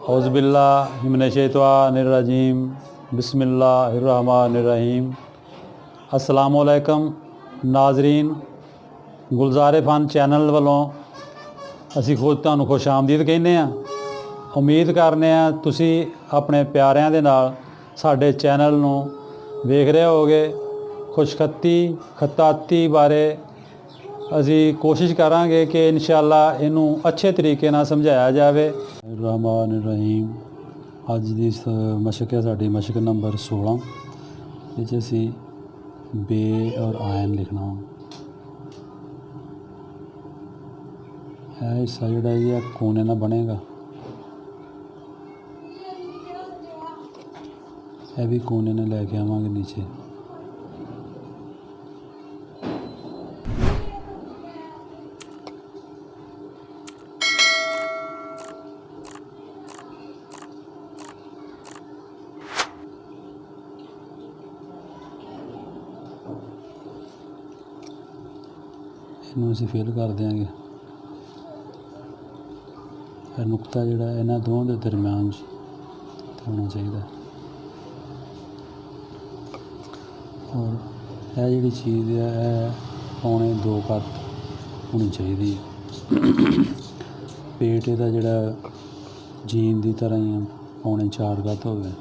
औज़ुबिल्लाहि मिनश्शैतानिर्रजीम बिस्मिल्लाहिर्रहमानिर्रहीम। अस्सलामुअलैकुम नाज़रीन, गुलज़ार फन चैनल वालों ਅਸੀਂ ਤੁਹਾਨੂੰ खुश आमदीद ਕਹਿੰਦੇ ਹਾਂ। ਉਮੀਦ ਕਰਨੇ ਆ ਤੁਸੀਂ ਆਪਣੇ ਪਿਆਰਿਆਂ ਦੇ ਨਾਲ ਸਾਡੇ ਚੈਨਲ ਨੂੰ ਵੇਖ ਰਹੇ ਹੋਗੇ। ਖਤਾਤੀ ਬਾਰੇ ਅਸੀਂ ਕੋਸ਼ਿਸ਼ ਕਰਾਂਗੇ ਕਿ ਇਨਸ਼ਾਅੱਲਾ ਇਹਨੂੰ ਅੱਛੇ ਤਰੀਕੇ ਨਾਲ ਸਮਝਾਇਆ ਜਾਵੇ। ਰਹਿਮਾਨ ਰਹੀਮ। ਅੱਜ ਦੀ ਮਸ਼ਕ ਹੈ ਸਾਡੀ ਮਸ਼ਕ ਨੰਬਰ 16। ਇਹ 'ਚ ਅਸੀਂ ਬੇ ਔਰ ਆਇਨ ਲਿਖਣਾ। ਇਹ ਹਿੱਸਾ ਜਿਹੜਾ ਇਹ ਕੋਨੇ ਨਾਲ ਬਣੇਗਾ, ਇਹ ਵੀ ਕੋਨੇ ਨਾਲ ਲੈ ਕੇ ਆਵਾਂਗੇ ਨੀਚੇ। ਇਹਨੂੰ ਅਸੀਂ ਫਿਲ ਕਰ ਦਿਆਂਗੇ। ਇਹ ਨੁਕਤਾ ਜਿਹੜਾ ਇਹਨਾਂ ਦੋਵਾਂ ਦੇ ਦਰਮਿਆਨ 'ਚ ਹੋਣਾ ਚਾਹੀਦਾ। ਔਰ ਇਹ ਜਿਹੜੀ ਚੀਜ਼ ਹੈ ਇਹ ਪੌਣੇ 2 ਕੱਟ ਹੋਣੀ ਚਾਹੀਦੀ ਹੈ। ਪੇਟ ਇਹਦਾ ਜਿਹੜਾ ਜੀਨ ਦੀ ਤਰ੍ਹਾਂ ਹੀ ਪੌਣੇ 4 ਕੱਟ ਹੋਵੇ।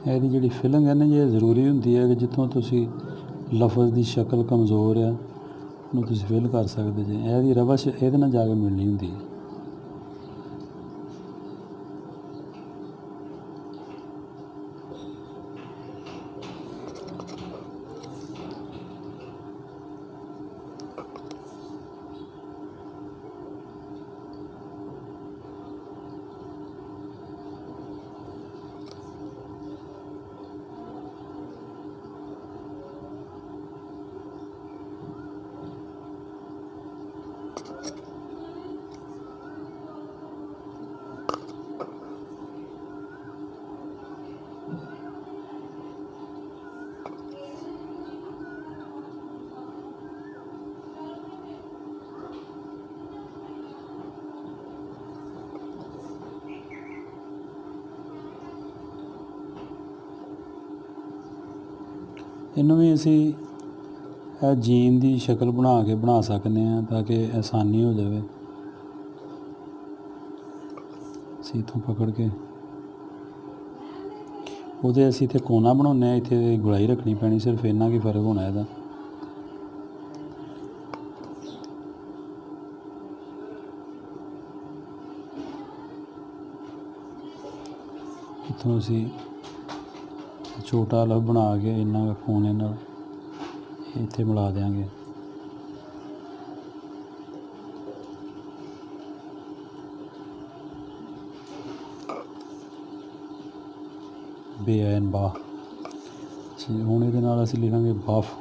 ਇਹਦੀ ਜਿਹੜੀ ਫਿਲਿੰਗ ਹੈ ਨਾ ਜੀ, ਇਹ ਜ਼ਰੂਰੀ ਹੁੰਦੀ ਹੈ ਕਿ ਜਿੱਥੋਂ ਤੁਸੀਂ ਲਫ਼ਜ਼ ਦੀ ਸ਼ਕਲ ਕਮਜ਼ੋਰ ਆ ਉਹਨੂੰ ਤੁਸੀਂ ਫਿਲ ਕਰ ਸਕਦੇ ਜੇ। ਇਹਦੀ ਰਵਸ਼ ਇਹਦੇ ਨਾਲ ਜਾ ਕੇ ਮਿਲਣੀ ਹੁੰਦੀ ਹੈ। ਇਹਨੂੰ ਵੀ ਅਸੀਂ ਇਹ ਜੀਨ ਦੀ ਸ਼ਕਲ ਬਣਾ ਸਕਦੇ ਹਾਂ ਤਾਂ ਕਿ ਆਸਾਨੀ ਹੋ ਜਾਵੇ। ਅਸੀਂ ਇੱਥੋਂ ਪਕੜ ਕੇ ਉਹਦੇ ਅਸੀਂ ਇੱਥੇ ਕੋਨਾ ਬਣਾਉਂਦੇ ਹਾਂ, ਇੱਥੇ ਗੁਲਾਈ ਰੱਖਣੀ ਪੈਣੀ। ਸਿਰਫ ਇੰਨਾ ਕੀ ਫ਼ਰਕ ਹੋਣਾ ਇਹਦਾ। ਇੱਥੋਂ ਅਸੀਂ ਛੋਟਾ ਲਵ ਬਣਾ ਕੇ ਇੰਨਾ ਕੋਨੇ ਨਾਲ ਇੱਥੇ ਮਿਲਾ ਦਿਆਂਗੇ। ਬੇਅਨ ਬਾ। ਹੁਣ ਇਹਦੇ ਨਾਲ ਅਸੀਂ ਲਿਖਾਂਗੇ ਬਾਫ।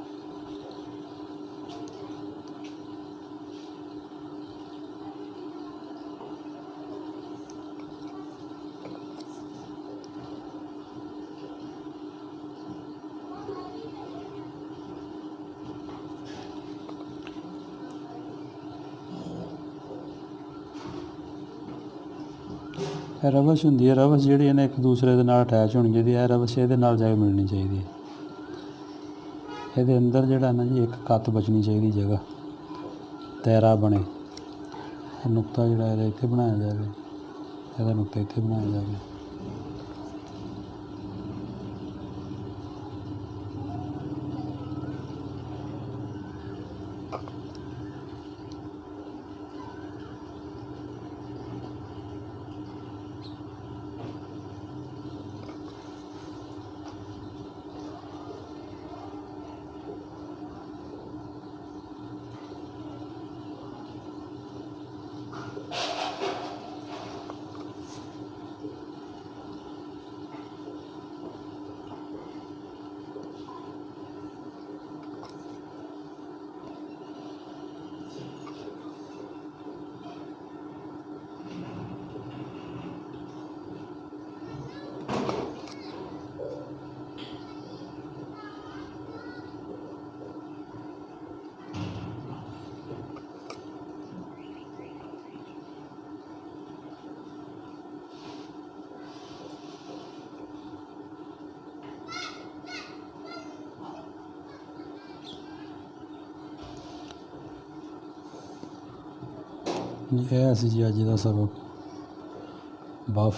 ਇਹ ਰਵਸ਼ ਹੁੰਦੀ ਹੈ। ਰਵਸ਼ ਜਿਹੜੀ ਇਹਨੇ ਇੱਕ ਦੂਸਰੇ ਦੇ ਨਾਲ ਅਟੈਚ ਹੋਣੀ ਚਾਹੀਦੀ ਹੈ। ਇਹ ਰਵਸ਼ ਇਹਦੇ ਨਾਲ ਜਾ ਕੇ ਮਿਲਣੀ ਚਾਹੀਦੀ ਹੈ। ਇਹਦੇ ਅੰਦਰ ਜਿਹੜਾ ਨਾ ਜੀ ਇੱਕ ਕੱਤ ਬਚਣੀ ਚਾਹੀਦੀ ਜਗ੍ਹਾ, ਤੈਰਾ ਬਣੇ। ਇਹ ਨੁਕਤਾ ਜਿਹੜਾ ਇਹਦਾ ਇੱਥੇ ਬਣਾਇਆ ਜਾਵੇ, ਇਹਦਾ ਨੁਕਤਾ ਇੱਥੇ ਬਣਾਇਆ ਜਾਵੇ। ਇਹ ਸੀ ਜੀ ਅੱਜ ਦਾ ਸਬਕ। ਬਫ